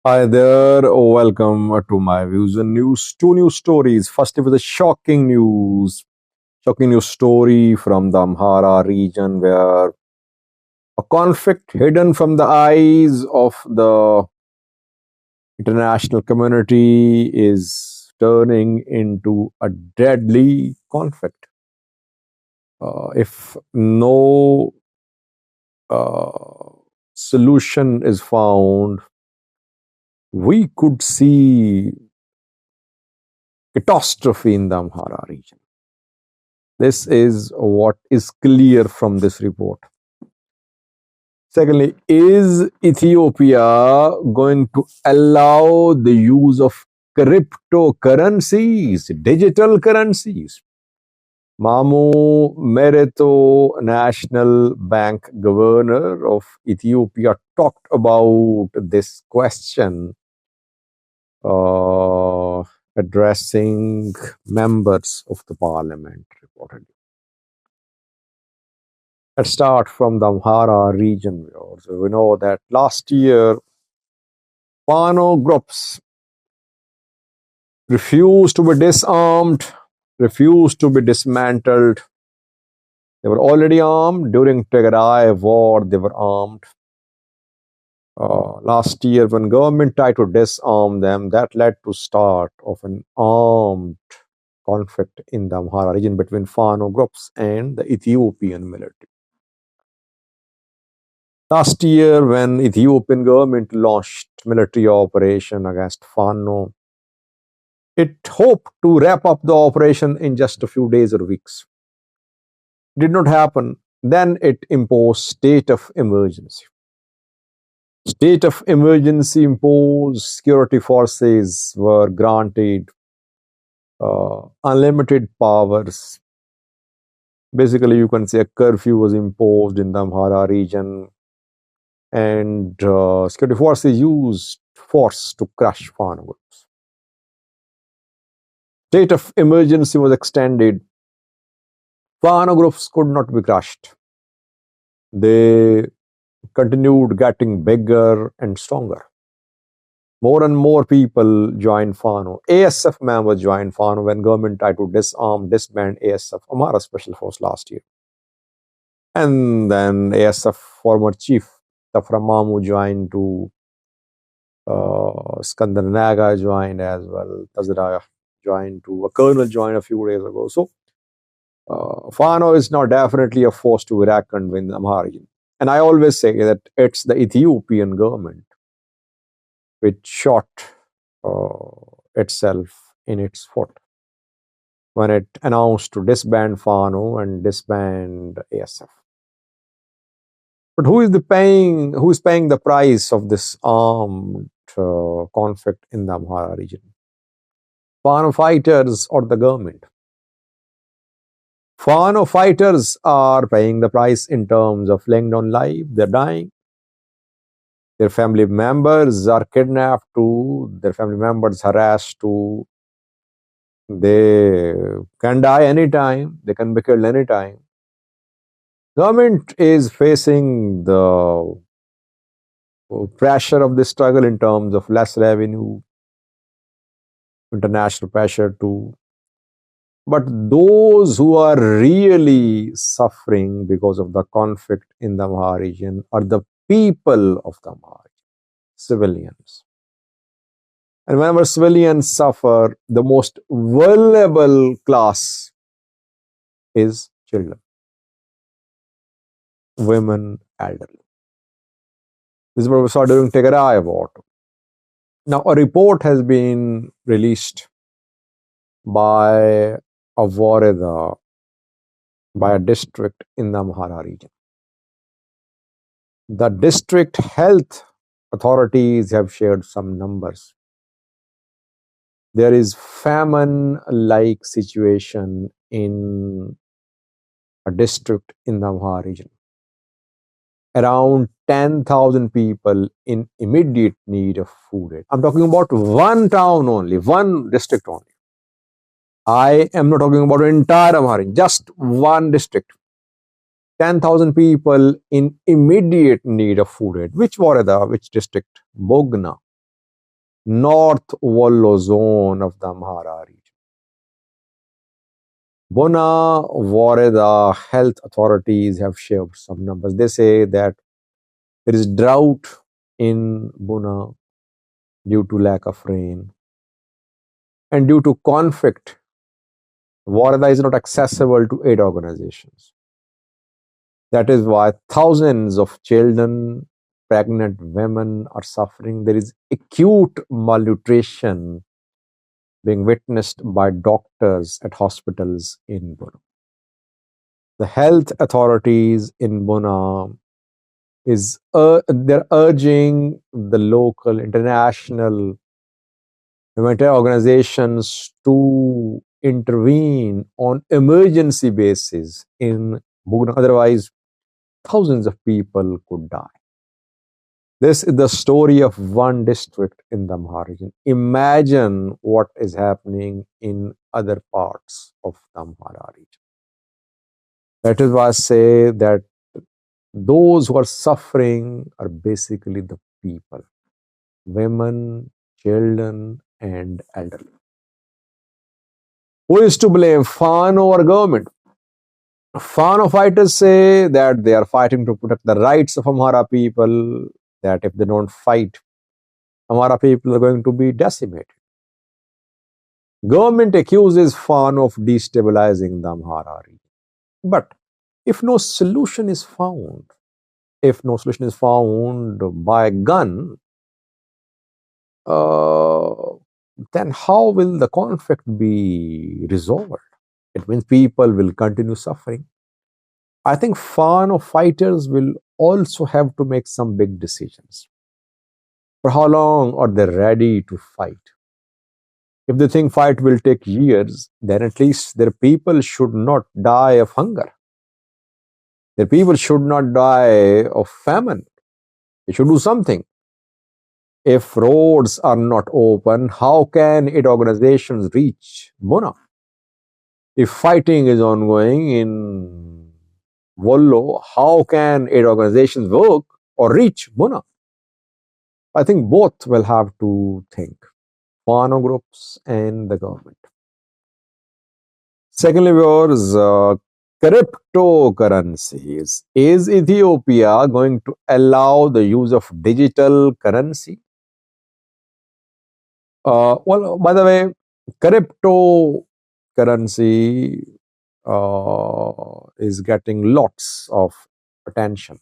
Hi there, welcome to my views and news. Two news stories. First, it was a shocking news story from the Amhara region where a conflict hidden from the eyes of the international community is turning into a deadly conflict. If no solution is found, we could see catastrophe in the Amhara region. This is what is clear from this report. Secondly, is Ethiopia going to allow the use of cryptocurrencies, digital currencies? Mamu Mereto, National Bank Governor of Ethiopia, talked about this question addressing members of the parliament, reportedly. Let's start from the Amhara region. So we know that last year, Fano groups refused to be disarmed, refused to be dismantled. They were already armed. During Tigray war, they were armed. Last year, when government tried to disarm them, that led to start of an armed conflict in the Amhara region between Fano groups and the Ethiopian military. Last year, when Ethiopian government launched military operation against Fano, it hoped to wrap up the operation in just a few days or weeks. Did not happen. Then it imposed state of emergency. State of emergency imposed, security forces were granted unlimited powers. Basically, you can say a curfew was imposed in the Amhara region, and security forces used force to crush Fano groups. State of emergency was extended. Fano groups could not be crushed. They continued getting bigger and stronger. More and more people joined Fano. ASF members joined Fano when government tried to disband ASF, Amhara Special Force last year. And then ASF former chief Tafra Mamu joined to Skandar Naga joined as well. Tazra joined to a colonel joined a few days ago. So Fano is now definitely a force to be reckoned with in the Amhara region. And I always say that it's the Ethiopian government which shot itself in its foot when it announced to disband Fano and disband ASF. But who is paying the price of this armed conflict in the Amhara region? Fano fighters or the government? Fano fighters are paying the price in terms of laying down life. They're dying. Their family members are kidnapped too. Their family members harassed too. They can die anytime. They can be killed anytime. Government is facing the pressure of this struggle in terms of less revenue, international pressure too. But those who are really suffering because of the conflict in the Amhara region are the people of the Amhara region, civilians. And whenever civilians suffer, the most vulnerable class is children, women, elderly. This is what we saw during Tigray war. Now, a report has been released by a Wareda, by a district in the Amhara region. The district health authorities have shared some numbers. There is famine-like situation in a district in the Amhara region. Around 10,000 people in immediate need of food aid. I'm talking about one town only, one district only. I am not talking about entire Amhara, just one district. 10,000 people in immediate need of food aid. Which Warada, which district? Bogna. North Wollo zone of the Amhara region. Bona Wareda health authorities have shared some numbers. They say that there is drought in Buna due to lack of rain and due to conflict. Wareda is not accessible to aid organizations. That is why thousands of children, pregnant women are suffering. There is acute malnutrition being witnessed by doctors at hospitals in Buna. The health authorities in Buna they're urging the local international humanitarian organizations to intervene on emergency basis in Buna. Otherwise, thousands of people could die. This is the story of one district in the Amhara region. Imagine what is happening in other parts of the Amhara region. That is why I say that those who are suffering are basically the people, women, children, and elderly. Who is to blame, Fano or government? Fano fighters say that they are fighting to protect the rights of Amhara people, that if they don't fight, Amhara people are going to be decimated. Government accuses Fano of destabilizing the Amhara region. But if no solution is found, by gun, then how will the conflict be resolved? It means people will continue suffering. I think Fano fighters will also have to make some big decisions. For how long are they ready to fight? If they think fight will take years, then at least their people should not die of hunger. Their people should not die of famine. They should do something. If roads are not open, how can aid organizations reach Buna? If fighting is ongoing in Wollo, how can aid organizations work or reach Buna? I think both will have to think, Fano groups and the government. Secondly, viewers, cryptocurrencies. Is Ethiopia going to allow the use of digital currency? Well, by the way, cryptocurrency is getting lots of attention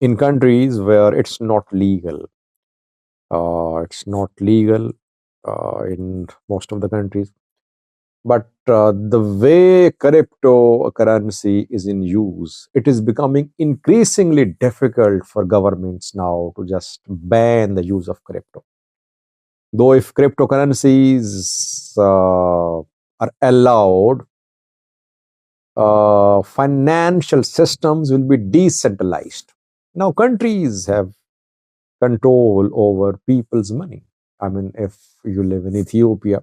in countries where it's not legal. It's not legal in most of the countries. But the way cryptocurrency is in use, it is becoming increasingly difficult for governments now to just ban the use of crypto. Though if cryptocurrencies are allowed, financial systems will be decentralized. Now, countries have control over people's money. I mean, if you live in Ethiopia,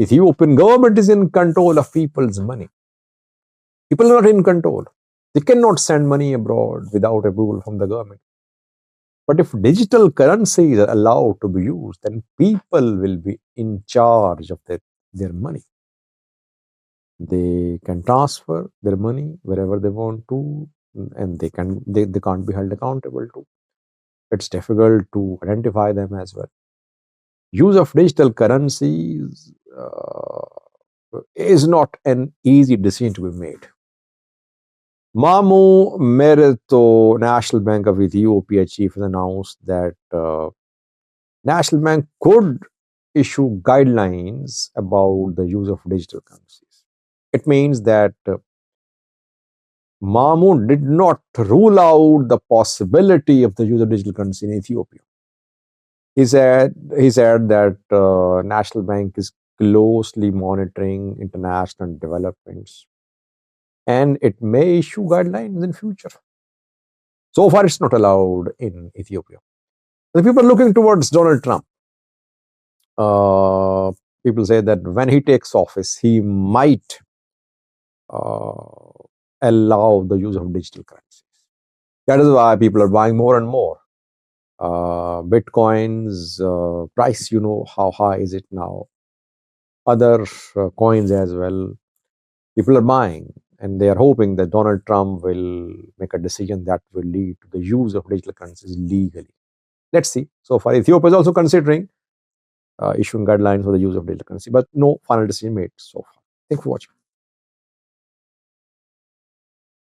Ethiopian government is in control of people's money. People are not in control. They cannot send money abroad without approval from the government. But if digital currencies are allowed to be used, then people will be in charge of their money. They can transfer their money wherever they want to, and they can't be held accountable to. It's difficult to identify them as well. Use of digital currencies is not an easy decision to be made. Mamu Merito, National Bank of Ethiopia chief, has announced that National Bank could issue guidelines about the use of digital currencies. It means that Mamu did not rule out the possibility of the use of digital currency in Ethiopia. He said that National Bank is closely monitoring international developments and it may issue guidelines in future. So far, it's not allowed in Ethiopia. The people are looking towards Donald Trump. People say that when he takes office, he might allow the use of digital currencies. That is why people are buying more and more Bitcoin's price, how high is it now? Other coins as well. People are buying, and they are hoping that Donald Trump will make a decision that will lead to the use of digital currencies legally. Let's see. So far, Ethiopia is also considering issuing guidelines for the use of digital currency, but no final decision made so far. Thank you for watching.